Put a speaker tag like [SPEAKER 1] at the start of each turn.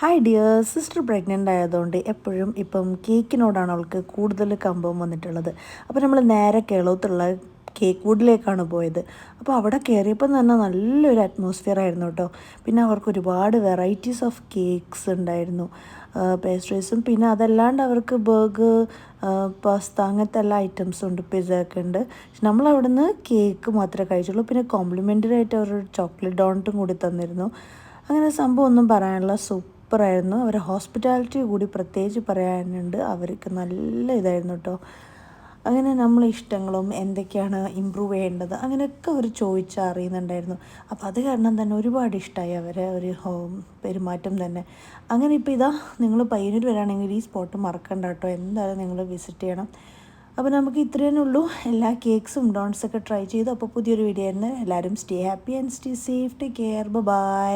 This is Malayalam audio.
[SPEAKER 1] ഹായ് ഡിയർ സിസ്റ്റർ പ്രഗ്നൻ്റ് ആയതുകൊണ്ട് എപ്പോഴും ഇപ്പം കേക്കിനോടാണ് അവൾക്ക് കൂടുതൽ കമ്പം വന്നിട്ടുള്ളത്. അപ്പോൾ നമ്മൾ നേരെ കേളോത്തുള്ള കേക്ക് വുഡിലേക്കാണ് പോയത്. അപ്പോൾ അവിടെ കയറിയപ്പോൾ തന്നെ നല്ലൊരു അറ്റ്മോസ്ഫിയർ ആയിരുന്നു കേട്ടോ. പിന്നെ അവർക്ക് ഒരുപാട് വെറൈറ്റീസ് ഓഫ് കേക്ക്സ് ഉണ്ടായിരുന്നു, പേസ്ട്രീസും. പിന്നെ അതല്ലാണ്ട് അവർക്ക് ബർഗർ, പാസ്ത അങ്ങനത്തെ എല്ലാ ഐറ്റംസും ഉണ്ട്, പിസ്സ ഒക്കെ ഉണ്ട്. പക്ഷെ നമ്മൾ അവിടുന്ന് കേക്ക് മാത്രമേ കഴിച്ചുള്ളൂ. പിന്നെ കോംപ്ലിമെൻ്ററി ആയിട്ട് അവർ ചോക്ലേറ്റ് ഡോണറ്റും കൂടി തന്നിരുന്നു. അങ്ങനെ സംഭവം ഒന്നും പറയാനുള്ള സൂപ്പറായിരുന്നു. അവരെ ഹോസ്പിറ്റാലിറ്റി കൂടി പ്രത്യേകിച്ച് പറയാനുണ്ട്. അവർക്ക് നല്ല ഇതായിരുന്നു കേട്ടോ. അങ്ങനെ നമ്മളെ ഇഷ്ടങ്ങളും എന്തൊക്കെയാണ് ഇമ്പ്രൂവ് ചെയ്യേണ്ടത് അങ്ങനെയൊക്കെ അവർ ചോദിച്ചറിയുന്നുണ്ടായിരുന്നു. അപ്പോൾ അത് കാരണം തന്നെ ഒരുപാട് ഇഷ്ടമായി അവരെ ഒരു പെരുമാറ്റം തന്നെ. അങ്ങനെ ഇപ്പോൾ ഇതാ നിങ്ങൾ പയ്യന്നൂർ വരാണെങ്കിൽ ഈ സ്പോട്ട് മറക്കണ്ട കേട്ടോ, എന്തായാലും നിങ്ങൾ വിസിറ്റ് ചെയ്യണം. അപ്പോൾ നമുക്ക് ഇത്രയേ ഉള്ളൂ. എല്ലാ കേക്ക്സും ഡോൺസൊക്കെ ട്രൈ ചെയ്തു. അപ്പോൾ പുതിയൊരു വീഡിയോ ആയിരുന്നു. എല്ലാവരും stay happy and stay safe. Take care. By.